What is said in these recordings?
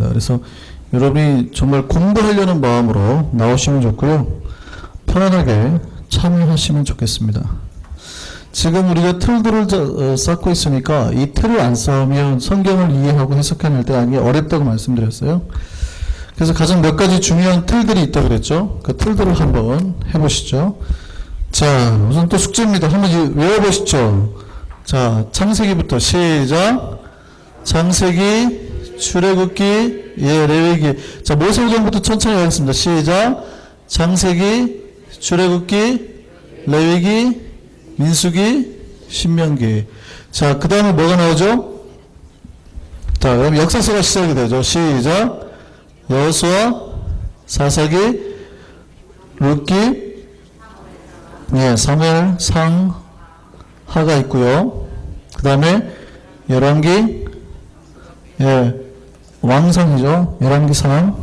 있습니다. 그래서 여러분이 정말 공부하려는 마음으로 나오시면 좋고요. 편안하게 참여하시면 좋겠습니다. 지금 우리가 틀들을 쌓고 있으니까 이 틀을 안 쌓으면 성경을 이해하고 해석해낼 때 하는 게 어렵다고 말씀드렸어요. 그래서 가장 몇 가지 중요한 틀들이 있다고 그랬죠. 그 틀들을 한번 해보시죠. 자, 우선 또 숙제입니다. 한번 외워보시죠. 자, 창세기부터 시작. 창세기, 출애굽기, 레위기. 자, 모세오경부터 천천히 하겠습니다. 시작. 창세기, 출애굽기, 레위기, 민수기, 신명기. 자, 그 다음에 뭐가 나오죠? 자, 그럼 역사서가 시작이 되죠. 시작. 여호수아, 사사기, 룻기, 사무엘, 상, 하가 있고요. 그 다음에 열왕기, 왕상이죠. 열왕기상,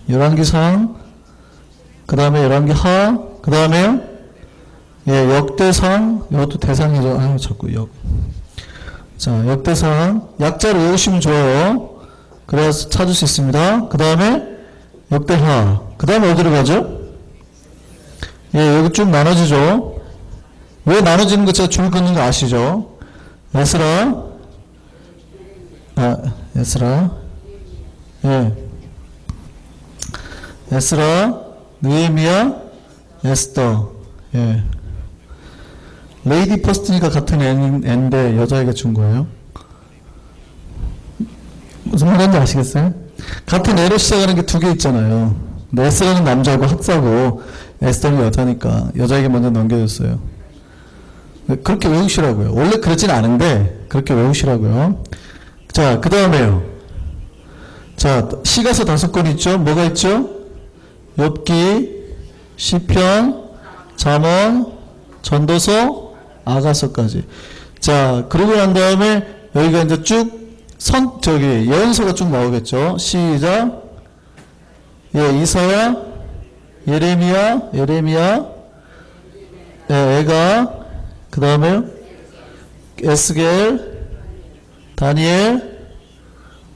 열왕기상, 그 다음에 열왕기하, 그 다음에 역대상, 이것도 대상이죠. 아유, 자꾸 자, 역대상, 약자로 외우시면 좋아요. 그래서 찾을 수 있습니다. 그 다음에 역대하, 그 다음에 어디로 가죠? 여기 쭉 나눠지죠. 왜 나눠지는 거 제가 줄 긋는 거 아시죠? 에스라, 에스라, 느헤미야, 에스더. 레이디 퍼스트니까 같은 애인데 여자애가 준 거예요. 무슨 말인지 아시겠어요? 같은 애로 시작하는 게 두 개 있잖아요. 에스라는 남자고 학사고 에스더는 여자니까 여자에게 먼저 넘겨줬어요. 그렇게 외우시라고요. 원래 그러진 않은데 그렇게 외우시라고요. 자, 그 다음에요. 자, 시가서 5권 있죠? 뭐가 있죠? 욥기, 시편, 잠언, 전도서, 아가서까지. 자, 그러고 난 다음에 여기가 이제 쭉 예언서가 쭉 나오겠죠? 시작. 이사야, 예레미야, 애가, 그 다음에 에스겔, 다니엘,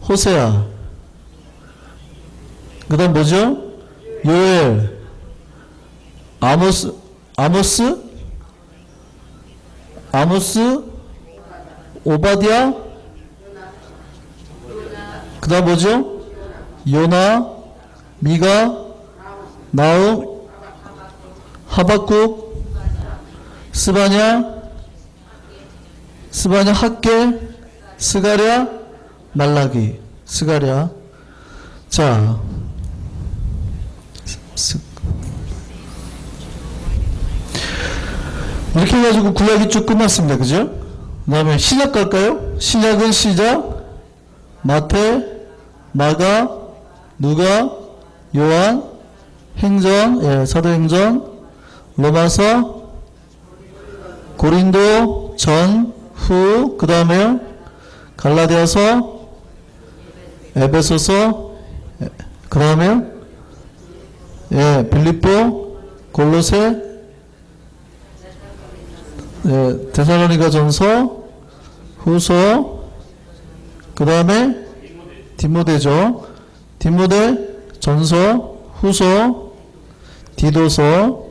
호세아. 그 다음 뭐죠? 요엘, 아모스, 오바댜, 그 다음 뭐죠? 요나, 미가, 나움, 하박국, 스바냐, 학계, 스가랴, 말라기, 스가랴. 자, 이렇게 해가지고 구약이 쭉 끝났습니다. 그죠? 그 다음에 신약 갈까요? 신약은 시작, 마태, 마가, 누가, 요한, 행전, 사도행전, 로마서, 고린도, 전, 후, 그 다음에 갈라디아서, 에베소서, 그 다음에 빌립보, 골로새, 데살로니가 전서, 후서, 그 다음에 디모데죠. 디모데, 전서, 후서, 디도서,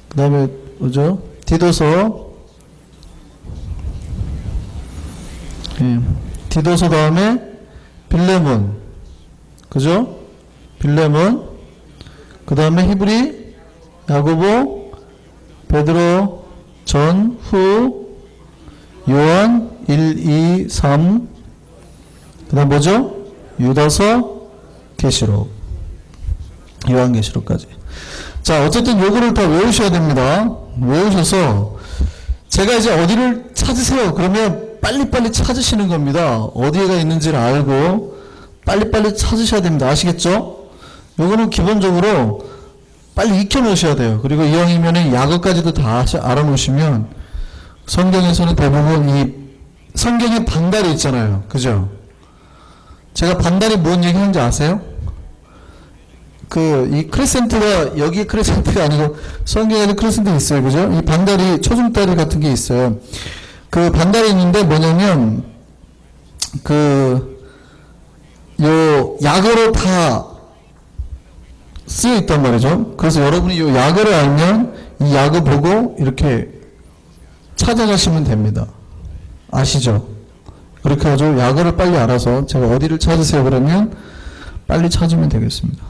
그 다음에 뭐죠? 디도서, 디도서 다음에 빌레몬, 그죠? 빌레몬, 그 다음에 히브리, 야고보, 베드로, 전, 후, 요한, 1, 2, 3, 그 다음 뭐죠? 유다서, 계시록, 요한계시록까지. 자, 어쨌든 요거를 다 외우셔야 됩니다. 외우셔서 제가 이제 어디를 찾으세요 그러면 빨리빨리 찾으시는 겁니다. 어디가 있는지를 알고 빨리빨리 찾으셔야 됩니다. 아시겠죠? 요거는 기본적으로 빨리 익혀 놓으셔야 돼요. 그리고 이왕이면 약어까지도 다 알아놓으시면 성경에서는 대부분 이 성경에 반달이 있잖아요. 그죠? 제가 반달이 뭔 얘기 하는지 아세요? 이 크레센트가, 여기 크레센트가 아니고 성경에는 크레센트 있어요. 그죠? 이 반다리, 초중다리 같은 게 있어요. 그 반달이 있는데 뭐냐면, 요 약어로 다 쓰여 있단 말이죠. 그래서 여러분이 요 약어를 알면 이 약어 보고 이렇게 찾아가시면 됩니다. 아시죠? 그렇게 해가지고 약어를 빨리 알아서 제가 어디를 찾으세요 그러면 빨리 찾으면 되겠습니다.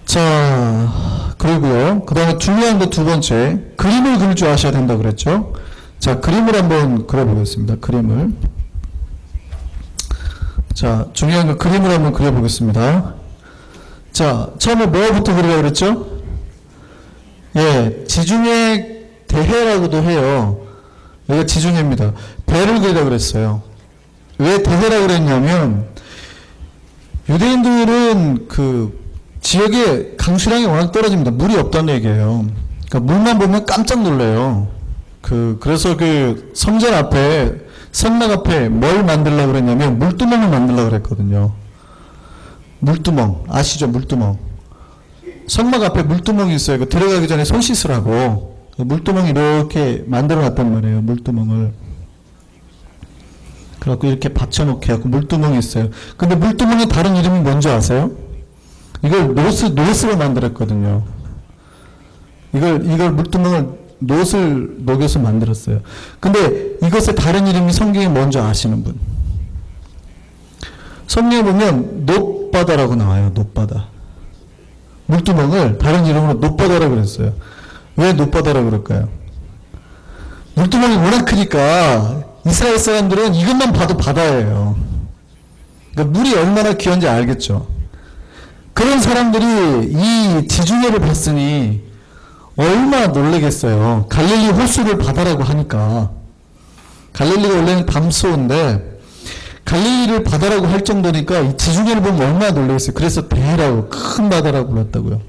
자, 그리고요. 그 다음에 중요한 거 두 번째, 그림을 그릴 줄 아셔야 된다 그랬죠. 자, 그림을 한번 그려보겠습니다. 그림을. 자, 중요한 거 그림을 한번 그려보겠습니다. 자, 처음에 뭐부터 그리라고 그랬죠? 예, 지중해 대해라고도 해요. 여기가 지중해입니다. 배를 그리라고 그랬어요. 왜 대해라고 그랬냐면, 유대인들은 지역에 강수량이 워낙 떨어집니다. 물이 없다는 얘기예요. 그러니까 물만 보면 깜짝 놀래요. 그래서 성전 앞에, 성막 앞에 뭘 만들려고 그랬냐면, 물두멍을 만들려고 그랬거든요. 물두멍. 아시죠? 물두멍. 성막 앞에 물두멍이 있어요. 들어가기 전에 손 씻으라고. 물두멍 이렇게 만들어 놨단 말이에요. 물두멍을. 그래갖고 이렇게 받쳐놓게 하고 물두멍이 있어요. 근데 물두멍의 다른 이름이 뭔지 아세요? 이걸 노스로 만들었거든요. 이걸 물두멍을 노스를 녹여서 만들었어요. 근데 이것의 다른 이름이 성경에 뭔지 아시는 분? 성경에 보면 놋바다라고 나와요. 놋바다. 물두멍을 다른 이름으로 놋바다라고 그랬어요. 왜 놋바다라고 그럴까요? 물두멍이 워낙 크니까 이스라엘 사람들은 이것만 봐도 바다예요. 그러니까 물이 얼마나 귀한지 알겠죠. 그런 사람들이 이 지중해를 봤으니 얼마나 놀라겠어요. 갈릴리 호수를 바다라고 하니까. 갈릴리가 원래는 담수호인데 갈릴리를 바다라고 할 정도니까 이 지중해를 보면 얼마나 놀라겠어요. 그래서 대해라고, 큰 바다라고 불렀다고요.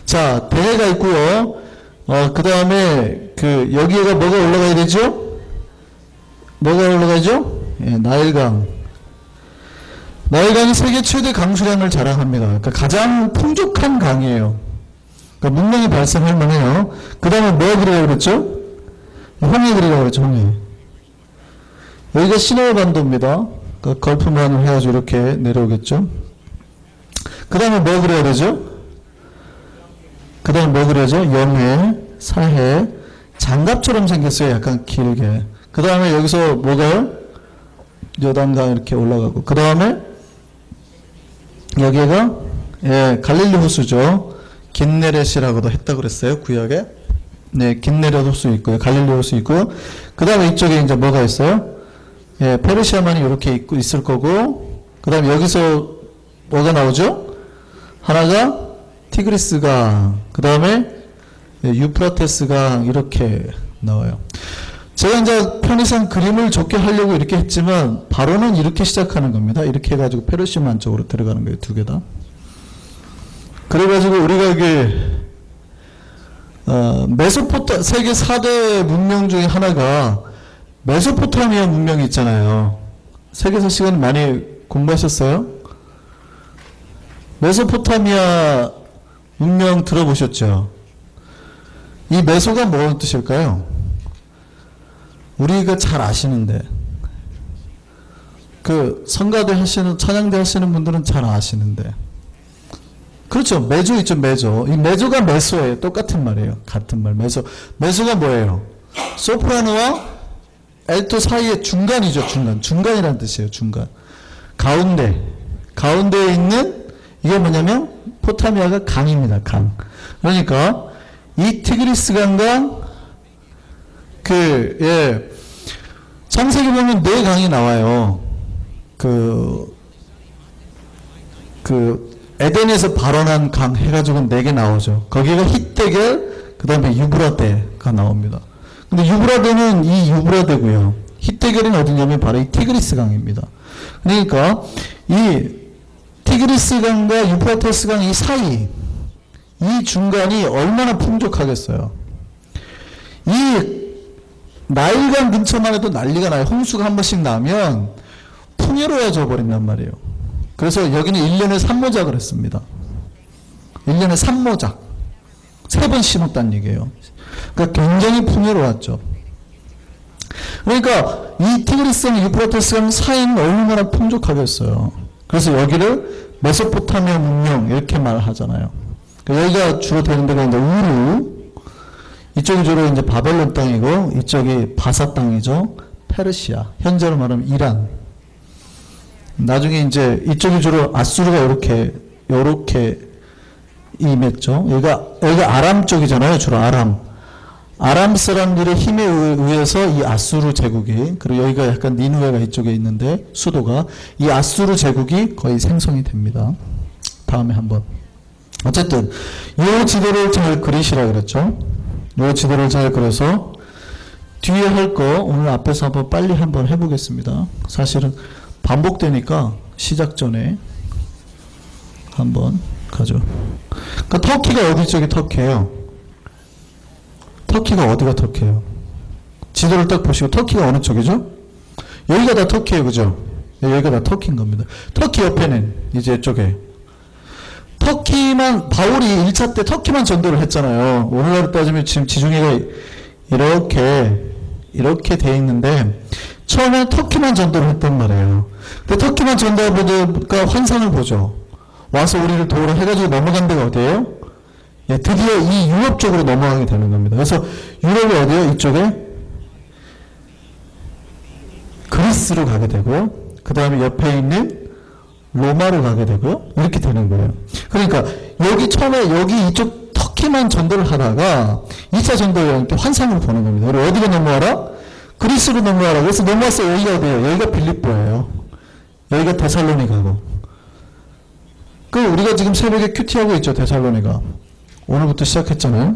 자, 대해가 있고요. 그 다음에 여기가 뭐가 올라가야 되죠? 뭐가 올라가죠? 예, 나일강. 나일강이 세계 최대 강수량을 자랑합니다. 그러니까 가장 풍족한 강이에요. 그러니까 문명이 발생할 만해요. 그 다음에 뭐 그리라고 그랬죠? 홍해 그리라고 그랬죠, 홍해. 여기가 시내의 반도입니다. 그러니까 걸프만을 해가지고 이렇게 내려오겠죠. 그 다음에 뭐 그려야 되죠? 그 다음에 뭐 그려야죠? 염해, 사해, 장갑처럼 생겼어요. 약간 길게. 그 다음에 여기서 뭐가요? 요단강 이렇게 올라가고. 그 다음에 여기가 갈릴리 호수죠. 긴네렛이라고도 했다고 그랬어요. 구약에. 네, 긴네렛 호수 있고요. 갈릴리 호수 있고요. 그 다음에 이쪽에 이제 뭐가 있어요? 페르시아만이 이렇게 있을 거고. 그 다음에 여기서 뭐가 나오죠? 하나가 티그리스강. 그 다음에 유프라테스강 이렇게 나와요. 제가 이제 편의상 그림을 좋게 하려고 이렇게 했지만 바로는 이렇게 시작하는 겁니다. 이렇게 해가지고 페르시아만 쪽으로 들어가는 거예요. 두 개 다. 그래가지고 우리가 이게 세계 4대 문명 중에 하나가 메소포타미아 문명이 있잖아요. 세계사 시간 많이 공부하셨어요? 메소포타미아 문명 들어보셨죠? 이 메소가 뭐라는 뜻일까요? 우리가 잘 아시는데 성가대 하시는 찬양대 하시는 분들은 잘 아시는데 그렇죠. 메조 있죠. 메조. 이 메조가 메소예요. 똑같은 말이에요. 같은 말. 메소가 뭐예요? 소프라노와 엘토 사이의 중간이죠. 중간이라는 뜻이에요. 중간. 가운데에 있는 이게 뭐냐면 포타미아가 강입니다. 강. 그러니까 이 티그리스 강과 창세기 보면 네 강이 나와요. 에덴에서 발원한 강 해가지고 4개 나오죠. 거기가 히데겔, 그 다음에 유브라데가 나옵니다. 근데 유브라데는 이 유브라데고요. 히데겔은 어디냐면 바로 이 티그리스 강입니다. 그러니까 이 티그리스 강과 유프라테스 강 이 사이, 이 중간이 얼마나 풍족하겠어요. 이 나일강 근처만 해도 난리가 나요. 홍수가 한 번씩 나면 풍요로워져 버린단 말이에요. 그래서 여기는 1년에 3모작을 했습니다. 1년에 3모작. 3번 심었다는 얘기예요. 그러니까 굉장히 풍요로웠죠. 그러니까 이 티그리스랑 유프라테스강 사이는 얼마나 풍족하겠어요. 그래서 여기를 메소포타미아 문명 이렇게 말하잖아요. 그러니까 여기가 주로 되는 데가 이제 우루, 이쪽이 주로 이제 바벨론 땅이고 이쪽이 바사 땅이죠. 페르시아, 현재로 말하면 이란. 나중에 이제 이쪽이 주로 아수르가 요렇게 임했죠. 여기가 아람 쪽이잖아요. 주로 아람 사람들의 힘에 의해서 이 아수르 제국이, 그리고 여기가 약간 니누에가 이쪽에 있는데 수도가, 이 아수르 제국이 거의 생성이 됩니다. 다음에 한번. 어쨌든 이 지도를 잘 그리시라 그랬죠. 이 지도를 잘 그려서 뒤에 할 거 오늘 앞에서 빨리 한번 해보겠습니다. 사실은 반복되니까 시작 전에 한번 가죠. 그러니까 터키가 어디 쪽이 터키예요? 터키가 어디가 터키예요? 지도를 딱 보시고 터키가 어느 쪽이죠? 여기가 다 터키예요, 그죠? 여기가 다 터키인 겁니다. 터키 옆에는 이제 이쪽에 터키만, 바울이 1차 때 터키만 전도를 했잖아요. 오늘날로 따지면 지금 지중해가 이렇게 돼 있는데 처음에 터키만 전도를 했단 말이에요. 근데 터키만 전도하니까 환상을 보죠. 와서 우리를 도우라 해가지고 넘어간 데가 어디예요? 예, 드디어 이 유럽 쪽으로 넘어가게 되는 겁니다. 그래서 유럽이 어디예요? 이쪽에 그리스로 가게 되고요. 그 다음에 옆에 있는 로마로 가게 되고요. 이렇게 되는 거예요. 그러니까 여기 처음에 여기 이쪽 터키만 전도를 하다가 2차 전도에 환상을 보는 겁니다. 우리 어디로 넘어와라? 그리스로 넘어와라. 그래서 넘어와서 여기가 어디예요? 여기가 빌립보예요. 여기가 데살로니가고. 우리가 지금 새벽에 큐티하고 있죠. 데살로니가. 오늘부터 시작했잖아요.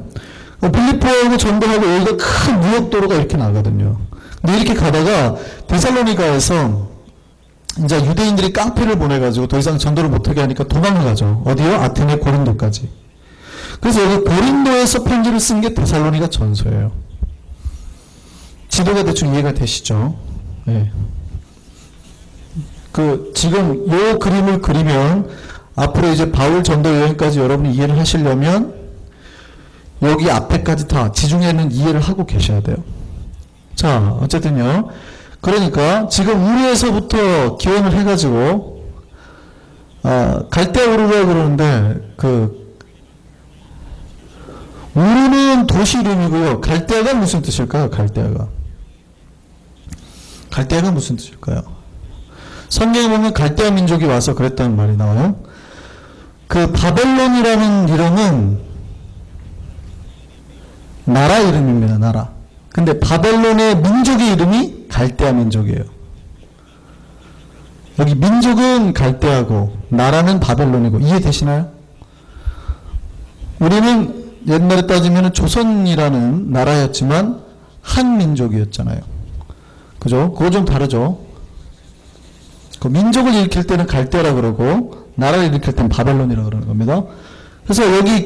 빌립보하고 전도하고 여기가 큰 무역도로가 이렇게 나거든요. 근데 이렇게 가다가 데살로니가에서 이제 유대인들이 깡패를 보내가지고 더 이상 전도를 못하게 하니까 도망가죠. 어디요? 아테네 고린도까지. 그래서 여기 고린도에서 편지를 쓴 게 데살로니가 전서예요. 지도가 대충 이해가 되시죠? 네. 지금 요 그림을 그리면 앞으로 이제 바울 전도 여행까지 여러분이 이해를 하시려면 여기 앞에까지 다 지중해는 이해를 하고 계셔야 돼요. 자, 어쨌든요. 그러니까 지금 우르에서부터 기원을 해가지고 갈대아 우르라 그러는데 우르는 도시 이름이고요. 갈대아가 무슨 뜻일까요? 갈대아가 무슨 뜻일까요? 성경에 보면 갈대아 민족이 와서 그랬다는 말이 나와요. 바벨론이라는 이름은 나라 이름입니다. 나라. 근데 바벨론의 민족의 이름이 갈대아 민족이에요. 여기 민족은 갈대아고 나라는 바벨론이고 이해되시나요? 우리는 옛날에 따지면 조선이라는 나라였지만 한 민족이었잖아요. 그죠? 그거 좀 다르죠? 민족을 일으킬 때는 갈대아라 그러고 나라를 일으킬 때는 바벨론이라 그러는 겁니다. 그래서 여기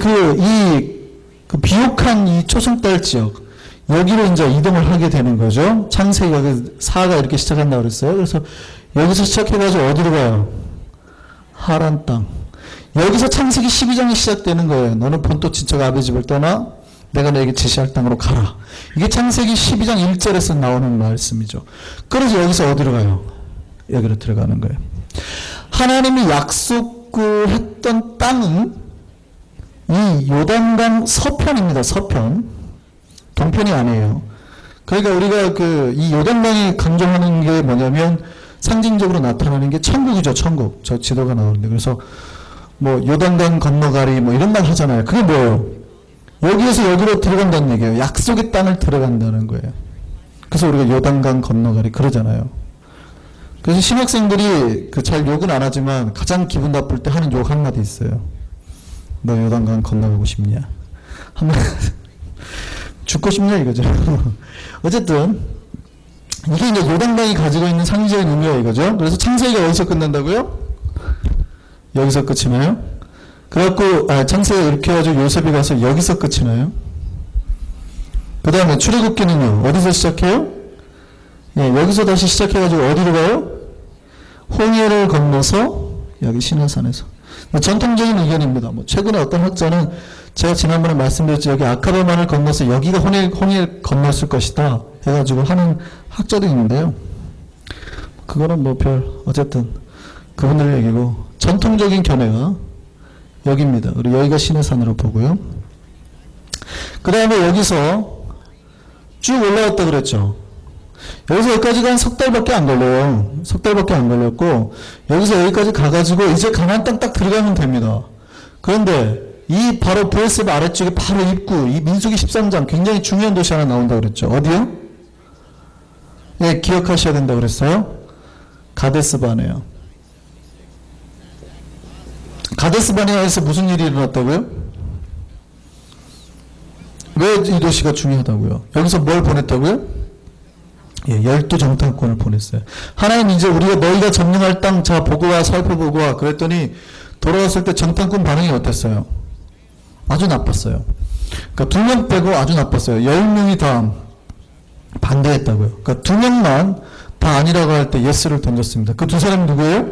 비옥한 이 초승달 지역 여기로 이제 이동을 하게 되는 거죠. 창세기 여기 4가 이렇게 시작한다고 그랬어요. 그래서 여기서 시작해가지고 어디로 가요? 하란 땅. 여기서 창세기 12장이 시작되는 거예요. 너는 본토 친척 아비 집을 떠나 내가 너에게 제시할 땅으로 가라. 이게 창세기 12장 1절에서 나오는 말씀이죠. 그래서 여기서 어디로 가요? 여기로 들어가는 거예요. 하나님이 약속했던 땅은 이 요단강 서편입니다. 서편. 동편이 아니에요. 그러니까 우리가 이 요단강이 강조하는 게 뭐냐면 상징적으로 나타나는 게 천국이죠. 천국. 저 지도가 나오는데 그래서 요단강 건너가리 이런 말 하잖아요. 그게 뭐예요? 여기에서 여기로 들어간다는 얘기예요. 약속의 땅을 들어간다는 거예요. 그래서 우리가 요단강 건너가리 그러잖아요. 그래서 신학생들이 잘 욕은 안 하지만 가장 기분 나쁠 때 하는 욕 한마디 있어요. 너 요단강 건너가고 싶냐? 죽고 싶냐 이거죠. 어쨌든 이게 이제 요단강이 가지고 있는 상징적인 의미가 이거죠. 그래서 창세기가 어디서 끝난다고요? 여기서 끝이 나요? 그래갖고 창세기가 이렇게 해가지고 요셉이 가서 여기서 끝이 나요? 그 다음에 출애굽기는요 어디서 시작해요? 예, 여기서 다시 시작해가지고 어디로 가요? 홍해를 건너서 여기 시내산에서. 전통적인 의견입니다. 뭐 최근에 어떤 학자는 제가 지난번에 말씀드렸죠. 여기 아카바만을 건너서 여기가 호닐 건넜을 것이다 해가지고 하는 학자도 있는데요. 그거는 뭐 어쨌든 그분들 얘기고, 전통적인 견해가 여기입니다. 그리고 여기가 시내산으로 보고요. 그 다음에 여기서 쭉 올라왔다 그랬죠. 여기서 여기까지가 한 석 달밖에 안 걸려요. 석 달밖에 안 걸렸고, 여기서 여기까지 가가지고 이제 가나안 땅 딱 들어가면 됩니다. 그런데 이 바로 브레스바 아래쪽에 바로 입구, 이 민수기 13장 굉장히 중요한 도시 하나 나온다 그랬죠. 어디요? 예, 기억하셔야 된다 그랬어요. 가데스바네요. 가데스바네아에서 무슨 일이 일어났다고요? 왜 이 도시가 중요하다고요? 여기서 뭘 보냈다고요? 예, 12정탐꾼을 보냈어요. 하나님 이제 우리가 너희가 점령할 땅 자 보고 와, 살펴보고 와 그랬더니 돌아왔을 때 정탐꾼 반응이 어땠어요? 아주 나빴어요. 그러니까 2명 빼고 아주 나빴어요. 10명이 다 반대했다고요. 그러니까 2명만 다 아니라고 할 때 예스를 던졌습니다. 그 두 사람이 누구예요?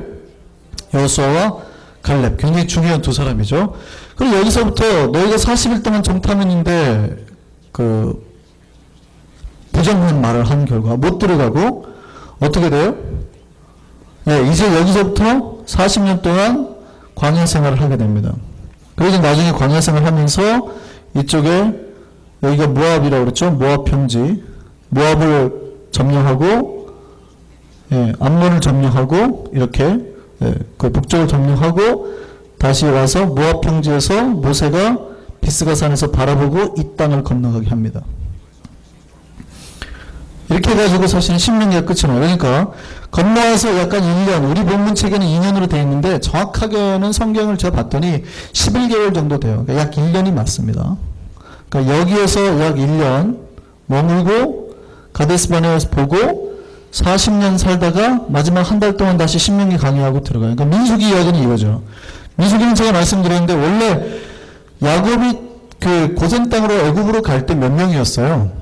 여호수아와 갈렙. 굉장히 중요한 두 사람이죠. 그리고 여기서부터 너희가 40일 동안 정탐했는데 부정한 말을 한 결과 못 들어가고 어떻게 돼요? 네, 이제 여기서부터 40년 동안 광야 생활을 하게 됩니다. 그래서 나중에 광야 생활을 하면서 이쪽에 여기가 모압이라고 그랬죠. 모압 평지. 모압을 점령하고 암몬을 점령하고 이렇게 그 북쪽을 점령하고 다시 와서 모압 평지에서 모세가 비스가산에서 바라보고 이 땅을 건너가게 합니다. 이렇게 해가지고 사실은 신명기가 끝이 나요. 그러니까 건너와서 약간 1년, 우리 본문 책에는 2년으로 되어 있는데 정확하게는 성경을 제가 봤더니 11개월 정도 돼요. 그러니까 약 1년이 맞습니다. 그러니까 여기에서 약 1년 머물고 가데스바네아에서 보고 40년 살다가 마지막 한 달 동안 다시 신명기 강의하고 들어가요. 그러니까 민수기 이야기는 이거죠. 민수기는 제가 말씀드렸는데 원래 야곱이 그 고센 땅으로 애굽으로 갈 때 몇 명이었어요?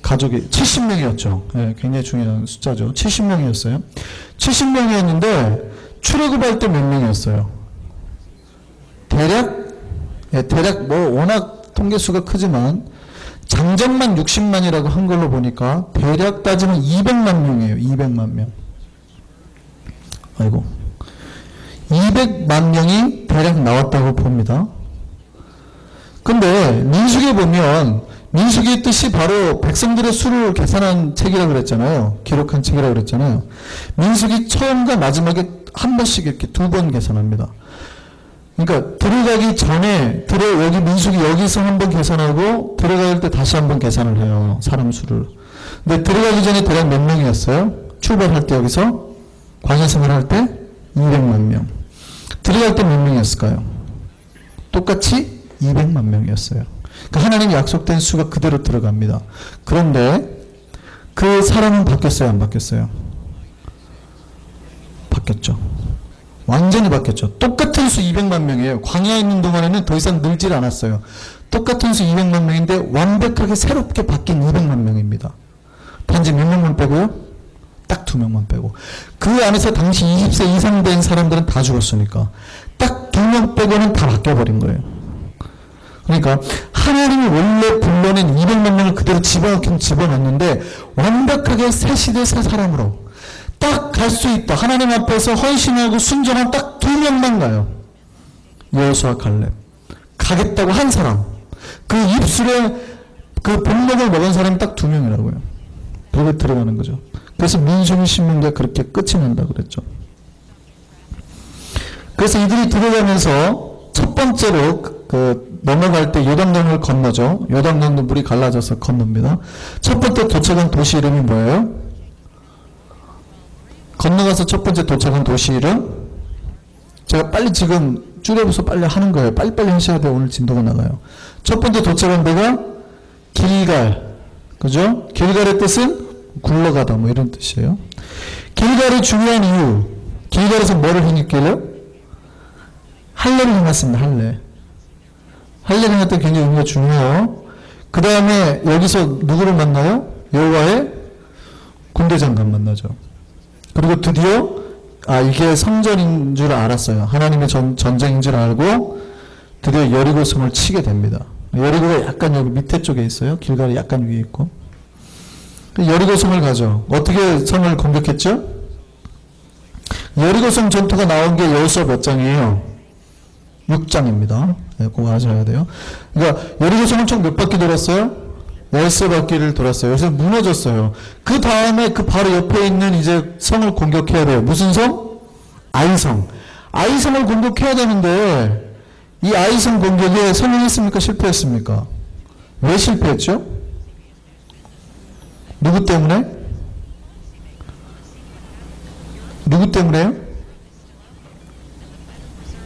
가족이 70명이었죠. 네, 굉장히 중요한 숫자죠. 70명이었어요. 70명이었는데 출애굽할 때 몇 명이었어요? 대략 뭐 워낙 통계수가 크지만 장정만 60만이라고 한 걸로 보니까 대략 따지면 200만 명이에요. 200만 명. 아이고. 200만 명이 대략 나왔다고 봅니다. 근데 민수기에 보면 민수기의 뜻이 바로 백성들의 수를 계산한 책이라고 그랬잖아요. 기록한 책이라고 그랬잖아요. 민수기 처음과 마지막에 한 번씩 이렇게 2번 계산합니다. 그러니까 들어가기 전에 여기 민수기 여기서 한 번 계산하고 들어갈 때 다시 한 번 계산을 해요. 사람 수를. 근데 들어가기 전에 대략 몇 명이었어요? 출발할 때 여기서 광야 생활할 때 200만 명. 들어갈 때 몇 명이었을까요? 똑같이 200만 명이었어요. 그러니까 하나님이 약속된 수가 그대로 들어갑니다. 그런데 그 사람은 바뀌었어요? 안 바뀌었어요? 바뀌었죠. 완전히 바뀌었죠. 똑같은 수 200만 명이에요. 광야에 있는 동안에는 더 이상 늘질 않았어요. 똑같은 수 200만 명인데 완벽하게 새롭게 바뀐 200만 명입니다. 단지 몇 명만 빼고요? 딱 2명만 빼고. 그 안에서 당시 20세 이상 된 사람들은 다 죽었으니까 딱 2명 빼고는 다 바뀌어버린 거예요. 그러니까 하나님이 원래 불러낸 200만 명을 그대로 집어넣는데 완벽하게 새 시대 새 사람으로 딱 갈 수 있다. 하나님 앞에서 헌신하고 순종한 딱 2명만 가요. 여호수아 갈렙. 가겠다고 한 사람. 그 입술에 그 본목을 먹은 사람이 딱 2명이라고요. 그렇게 들어가는 거죠. 그래서 민수기 신명기가 그렇게 끝이 난다 그랬죠. 그래서 이들이 들어가면서 첫 번째로 넘어갈 때 요단강을 건너죠. 요단강도 물이 갈라져서 건넙니다. 첫 번째 도착한 도시 이름이 뭐예요? 건너가서 첫 번째 도착한 도시 이름? 제가 빨리 지금 줄여서 빨리 하는 거예요. 빨리빨리 하셔야 돼요. 오늘 진도가 나가요. 첫 번째 도착한 데가 길갈. 그죠? 길갈의 뜻은 굴러가다 뭐 이런 뜻이에요. 길갈이 중요한 이유. 길갈에서 뭐를 행했길래? 할례를 행했습니다. 할례를 행했던 굉장히 의미가 중요해요. 그 다음에 여기서 누구를 만나요? 여호와의 군대 장관 만나죠. 그리고 드디어 이게 성전인 줄 알았어요. 하나님의 전쟁인 줄 알고 드디어 여리고성을 치게 됩니다. 여리고가 약간 여기 밑에 쪽에 있어요. 길갈이 약간 위에 있고. 여리고성을 가죠. 어떻게 성을 공격했죠? 여리고성 전투가 나온 게 여호수아 몇 장이에요? 6장입니다. 네, 그거 아셔야 돼요. 그러니까 여리고성을 총 몇 바퀴 돌았어요? 13바퀴를 돌았어요. 그래서 무너졌어요. 그 다음에 그 바로 옆에 있는 이제 성을 공격해야 돼요. 무슨 성? 아이성. 아이성을 공격해야 되는데 이 아이성 공격에 성공했습니까? 실패했습니까? 왜 실패했죠? 누구 때문에? 누구 때문에요?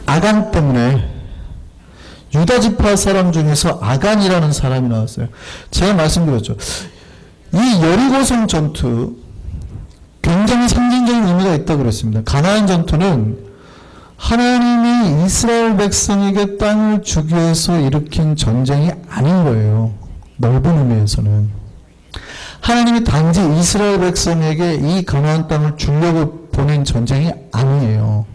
아간 때문에. 유다 지파 사람 중에서 아간이라는 사람이 나왔어요. 제가 말씀드렸죠. 이 여리고성 전투 굉장히 상징적인 의미가 있다고 그랬습니다. 가나안 전투는 하나님이 이스라엘 백성에게 땅을 주기 위해서 일으킨 전쟁이 아닌 거예요. 넓은 의미에서는. 하나님이 단지 이스라엘 백성에게 이 가나안 땅을 주려고 보낸 전쟁이 아니에요.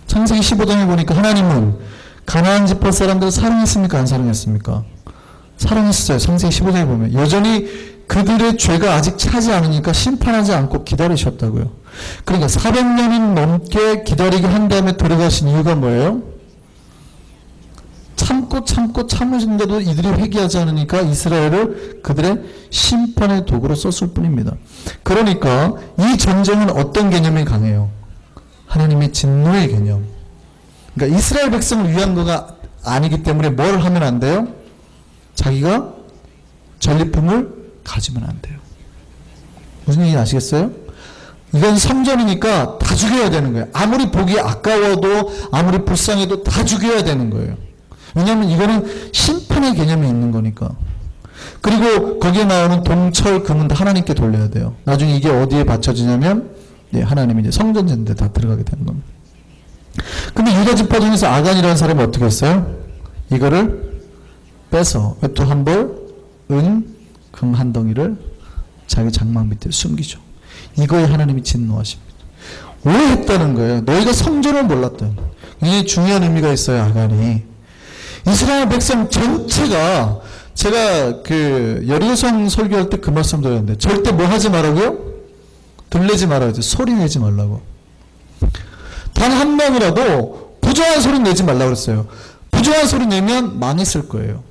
창세기 15장에 보니까 하나님은 가나안 지파 사람들을 사랑했습니까? 안 사랑했습니까? 사랑했어요. 창세기 15장에 보면. 여전히 그들의 죄가 아직 차지 않으니까 심판하지 않고 기다리셨다고요. 그러니까 400년이 넘게 기다리게 한 다음에 들어가신 이유가 뭐예요? 참으신데도 이들이 회개하지 않으니까 이스라엘을 그들의 심판의 도구로 썼을 뿐입니다. 그러니까 이 전쟁은 어떤 개념이 강해요? 하나님의 진노의 개념. 그러니까 이스라엘 백성을 위한 거가 아니기 때문에 뭘 하면 안 돼요? 자기가 전리품을 가지면 안 돼요. 무슨 얘기인지 아시겠어요? 이건 성전이니까 다 죽여야 되는 거예요. 아무리 보기 아까워도 아무리 불쌍해도 다 죽여야 되는 거예요. 왜냐하면 이거는 심판의 개념이 있는 거니까. 그리고 거기에 나오는 동철, 금은 다 하나님께 돌려야 돼요. 나중에 이게 어디에 바쳐지냐면 하나님이 이제 성전인데 다 들어가게 되는 겁니다. 근데 유다 지파 중에서 아간이라는 사람이 어떻게 했어요? 이거를 빼서 외투 한 벌, 은, 금 한 덩이를 자기 장막 밑에 숨기죠. 이거에 하나님이 진노하십니다. 왜 했다는 거예요? 너희가 성전을 몰랐던. 이게 중요한 의미가 있어요. 아간이. 이스라엘 백성 전체가 제가 그 여리고성 설교할 때 그 말씀 드렸는데 절대 뭐 하지 말라고요? 들리지 말아야지. 소리 내지 말라고. 단 한 명이라도 부정한 소리 내지 말라고 그랬어요. 부정한 소리 내면 망했을 거예요.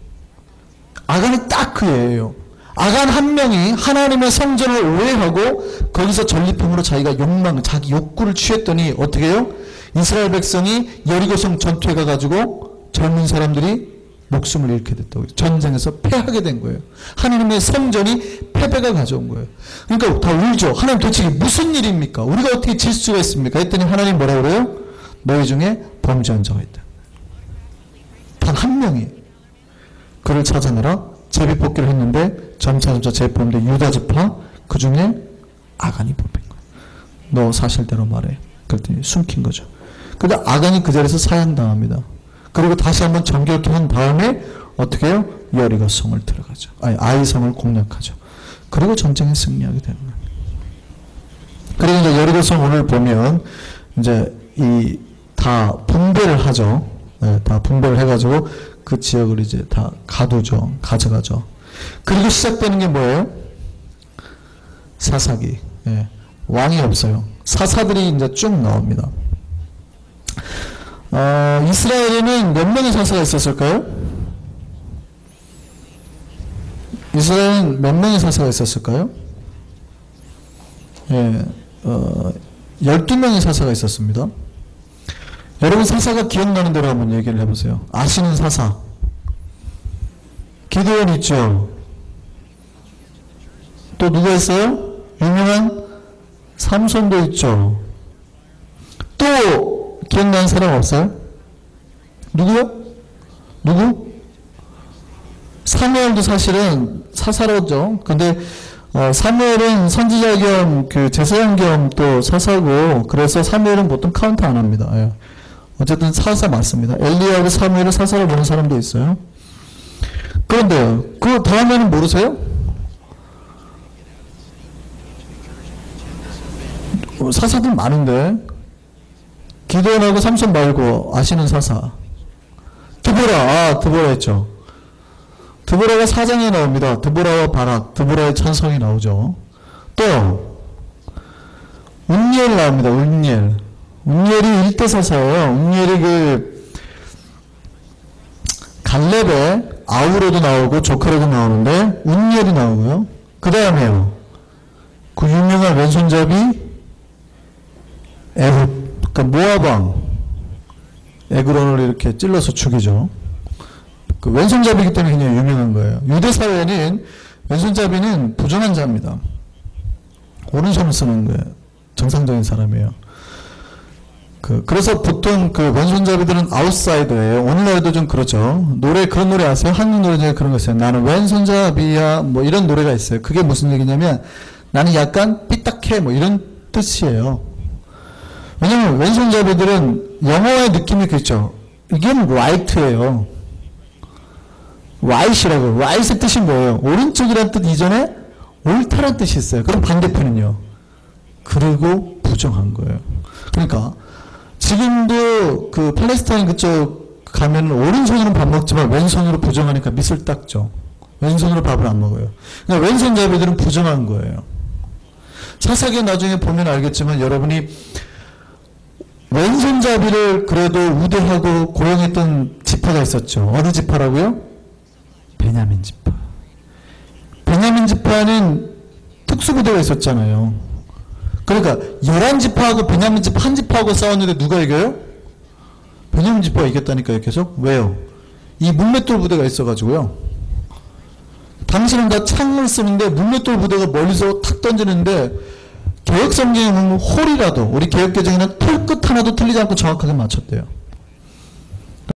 아간이 딱 그 예예요. 아간 한 명이 하나님의 성전을 오해하고 거기서 전리품으로 자기 욕구를 취했더니 어떻게 해요? 이스라엘 백성이 여리고성 전투에 가가지고 젊은 사람들이 목숨을 잃게 됐다고. 전쟁에서 패하게 된 거예요. 하나님의 성전이 패배가 가져온 거예요. 그러니까 다 울죠. 하나님 도대체 이게 무슨 일입니까? 우리가 어떻게 질 수가 있습니까? 했더니 하나님 뭐라고 그래요? 너희 중에 범죄한 자가 있다. 단 한 명이 그를 찾아내라. 제비뽑기를 했는데 점차 제비뽑는데 유다 지파 그 중에 아간이 뽑힌 거예요. 너 사실대로 말해. 그랬더니 숨긴 거죠. 근데 아간이 그 자리에서 사형당합니다. 그리고 다시 한번 정결케 한 다음에 어떻게 해요? 여리고성을 들어가죠. 아이성을 공략하죠. 그리고 전쟁에 승리하게 되는 거예요. 그리고 이제 여리고성 오늘 보면 이제 다 분배를 하죠. 네, 다 분배를 해가지고 그 지역을 이제 다 가져가죠. 그리고 시작되는 게 뭐예요? 사사기. 네, 왕이 없어요. 사사들이 이제 쭉 나옵니다. 이스라엘에는 몇 명의 사사가 있었을까요? 이스라엘은 몇 명의 사사가 있었을까요? 예, 12명의 사사가 있었습니다. 여러분 사사가 기억나는 대로 한번 얘기를 해보세요. 아시는 사사. 기드온 있죠? 또 누가 있어요? 유명한 삼손도 있죠? 또 기억나는 사람 없어요? 누구요? 누구? 사무엘도 사실은 사사로죠. 근데 사무엘은 선지자 겸 그 제사장 겸 또 사사고, 그래서 사무엘은 보통 카운트 안 합니다. 예. 어쨌든 사사 맞습니다. 엘리야하고 사무엘을 사사로 보는 사람도 있어요. 그런데요, 그 다음에는 모르세요? 사사들 많은데 기드온하고 삼손 말고 아시는 사사 드보라. 드보라 했죠. 드보라가 4장에 나옵니다. 드보라와 바락, 드보라의 찬성이 나오죠. 또 운니엘 나옵니다. 운니엘이 1대 사사예요. 운니엘이 갈렙의 아우로도 나오고 조카로도 나오는데 운니엘이 나오고요. 그 다음에요. 그 유명한 왼손잡이 에훗, 그러니까 모압왕 에그론을 이렇게 찔러서 죽이죠. 그 왼손잡이기 때문에 굉장히 유명한 거예요. 유대 사회는 왼손잡이는 부정한 자입니다. 오른손을 쓰는 거예요. 정상적인 사람이에요. 그래서 보통 그 왼손잡이들은 아웃사이더예요. 오늘날도 좀 그렇죠. 그런 노래 아세요? 한국 노래 중에 그런 거 있어요. 나는 왼손잡이야. 뭐 이런 노래가 있어요. 그게 무슨 얘기냐면 나는 약간 삐딱해. 뭐 이런 뜻이에요. 왜냐면 왼손잡이들은 영어의 느낌이 그렇죠. 이게 right예요. right이라고. right의 뜻이 뭐예요? 오른쪽이란 뜻 이전에 옳다란 뜻이 있어요. 그럼 반대편은요. 그리고 부정한 거예요. 그러니까 지금도 그 팔레스타인 그쪽 가면 오른손으로 밥 먹지만 왼손으로 부정하니까 밑을 닦죠. 왼손으로 밥을 안 먹어요. 그러니까 왼손잡이들은 부정한 거예요. 사사기 나중에 보면 알겠지만 여러분이 왼손잡이를 그래도 우대하고 고용했던 지파가 있었죠. 어느 지파라고요? 베냐민 지파. 베냐민 지파는 특수부대가 있었잖아요. 그러니까 11지파하고 베냐민 지파 한 지파하고 싸웠는데 누가 이겨요? 베냐민 지파가 이겼다니까요. 계속. 왜요? 이 물맷돌 부대가 있어가지고요. 당신은 다 창을 쓰는데 물맷돌 부대가 멀리서 탁 던지는데 개혁성경에 보면 홀이라도 우리 개혁개정에는 털끝 하나도 틀리지 않고 정확하게 맞췄대요.